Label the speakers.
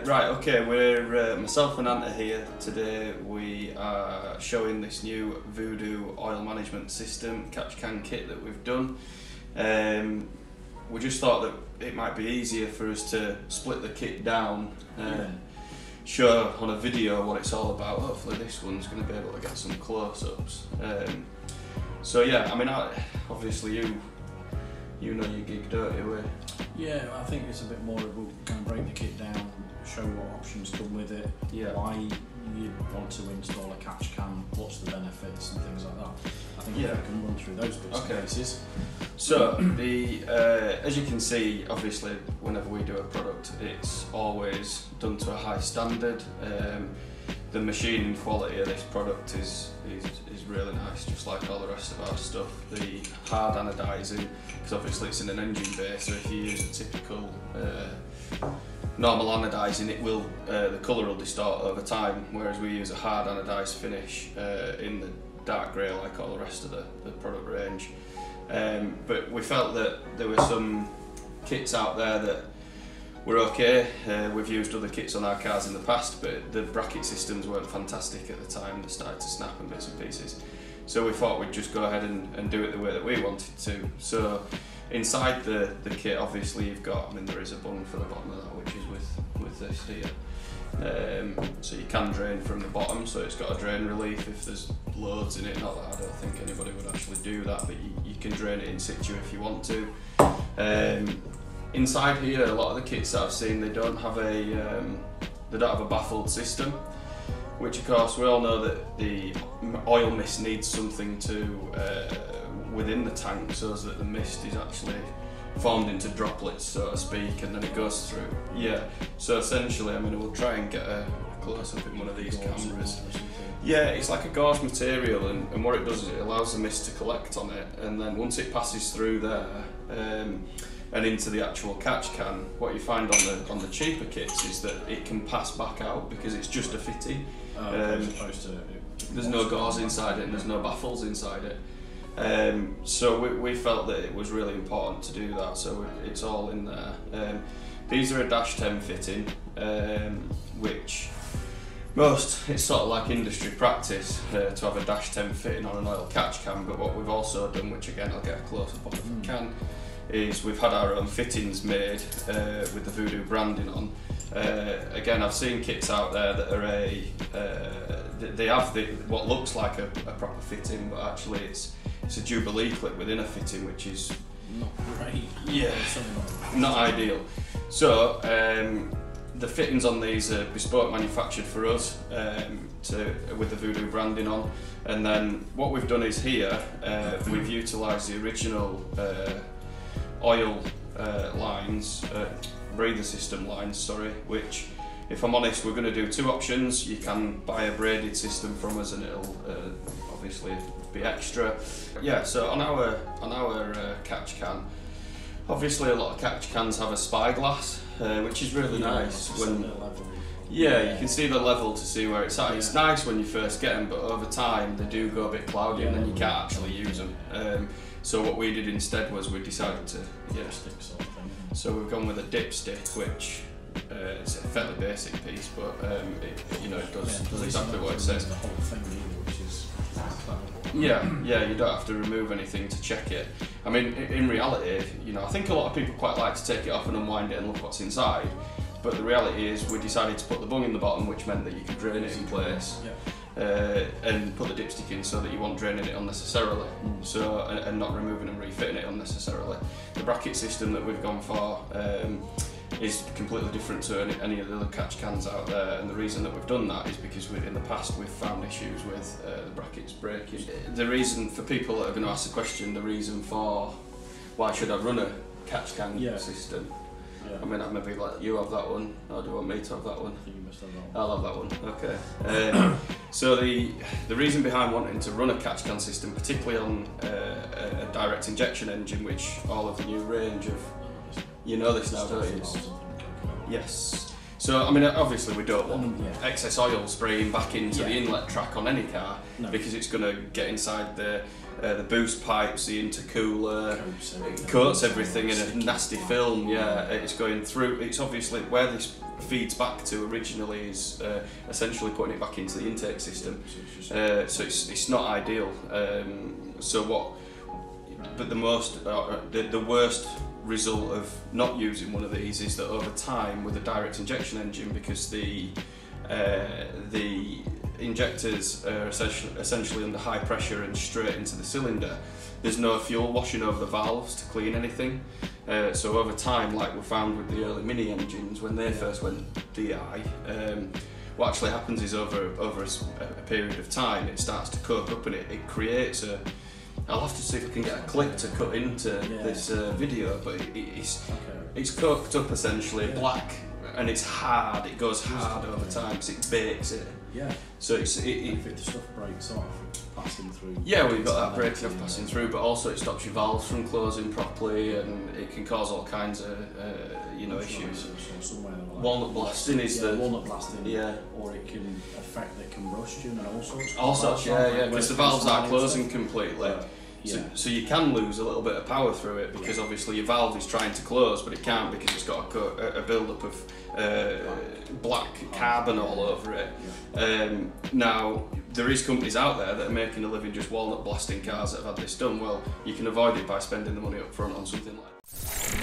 Speaker 1: Right, okay, we're myself and Anta here. Today we are showing this new VUDU oil management system catch can kit that we've done. We just thought that it might be easier for us to split the kit down, show on a video what it's all about. Hopefully this one's going to be able to get some close-ups. So yeah, I mean, obviously you know your gig, don't you?
Speaker 2: Yeah, I think it's a bit more of we'll kind of break the kit down, show what options come with it, why you want to install a catch can, what's the benefits and things like that. I think we can run through those bits and pieces.
Speaker 1: So as you can see, obviously whenever we do a product, it's always done to a high standard. The machining quality of this product is really nice, just like all the rest of our stuff. The hard anodising, because obviously it's in an engine bay, so if you use a typical normal anodising, it will the colour will distort over time, whereas we use a hard anodised finish in the dark grey like all the rest of the product range. But we felt that there were some kits out there that were okay. We've used other kits on our cars in the past, but the bracket systems weren't fantastic at the time. They started to snap and bits and pieces. So we thought we'd just go ahead and do it the way that we wanted to. So inside the kit, obviously you've got, I mean, there is a bung for the bottom of that, which is with this here. So you can drain from the bottom, so it's got a drain relief if there's loads in it. Not that I don't think anybody would actually do that, but you can drain it in situ if you want to. Inside here, a lot of the kits that I've seen, they don't have a baffled system, which of course we all know that the oil mist needs something to within the tank, so that the mist is actually formed into droplets, so to speak, and then it goes through. Yeah. So essentially, I mean, we'll try and get a close up in one of these cameras. Yeah, it's like a gauze material, and what it does is it allows the mist to collect on it, and then once it passes through there and into the actual catch can, what you find on the cheaper kits is that it can pass back out because it's just a fitting.
Speaker 2: As opposed to
Speaker 1: there's no gauze inside it and there's no baffles inside it. So we felt that it was really important to do that, so it's all in there. These are a -10 fitting, which it's sort of like industry practice to have a -10 fitting on an oil catch can, but what we've also done, which again I'll get a close-up on if I can, is we've had our own fittings made with the VOODOO branding on. Again, I've seen kits out there that are they have what looks like a proper fitting, but actually it's a Jubilee clip within a fitting, which is
Speaker 2: not great.
Speaker 1: Yeah, not ideal. So the fittings on these are bespoke manufactured for us with the VOODOO branding on, and then what we've done is here we've utilised the original oil lines, breather system lines, sorry, which, if I'm honest, we're going to do two options. You can buy a braided system from us and it'll obviously be extra. Yeah, so on our catch can, obviously a lot of catch cans have a spyglass, which is really nice. You can see the level to see where it's at. It's nice when you first get them, but over time they do go a bit cloudy and then you can't actually use them. So what we did instead was we decided to
Speaker 2: dipstick sort of thing.
Speaker 1: So we've gone with a dipstick, which it's a fairly basic piece, but it does exactly what it says.
Speaker 2: The whole thing either, which is clever.
Speaker 1: Yeah, you don't have to remove anything to check it. I mean, in reality, I think a lot of people quite like to take it off and unwind it and look what's inside. But the reality is, we decided to put the bung in the bottom, which meant that you could drain it in place. And put the dipstick in so that you weren't draining it unnecessarily, and not removing and refitting it unnecessarily. The bracket system that we've gone for is completely different to any of the other catch cans out there, and the reason that we've done that is because in the past we've found issues with the brackets breaking. The reason, for people that are going to ask the question, the reason for why should I run a catch can system, I mean, I'd maybe let you have that one, or do you want me to have that one?
Speaker 2: You must have that one.
Speaker 1: I'll have that one, okay. So the reason behind wanting to run a catch can system, particularly on a direct injection engine, which all of the new range of, you know this now, don't you? Yes. So I mean, obviously we don't want excess oil spraying back into the inlet track on any car, because it's going to get inside the boost pipes, the intercooler, coats everything in a nasty film. It's going through. It's obviously where this feeds back to originally is essentially putting it back into the intake system. So it's not ideal. But the worst result of not using one of these is that over time, with a direct injection engine, because the injectors are essentially under high pressure and straight into the cylinder, there's no fuel washing over the valves to clean anything. So over time, like we found with the early mini engines when they first went DI, what actually happens is over a period of time it starts to coke up, and it creates a... I'll have to see if I can get a clip to cut into this video, but it's cooked up essentially, black, and it's hard. It goes hard over time because it bakes it. Yeah. So if
Speaker 2: the stuff breaks off, passing through.
Speaker 1: Yeah, we've got that breaking off passing through, but also it stops your valves from closing properly, and it can cause all kinds of issues. Walnut blasting is the
Speaker 2: walnut blasting. Yeah. Or it can affect the combustion and all sorts.
Speaker 1: All sorts, because the valves aren't closing completely. So you can lose a little bit of power through it, because obviously your valve is trying to close, but it can't because it's got a build-up of black carbon all over it. Now, there is companies out there that are making a living just walnut blasting cars that have had this done. Well, you can avoid it by spending the money up front on something like that.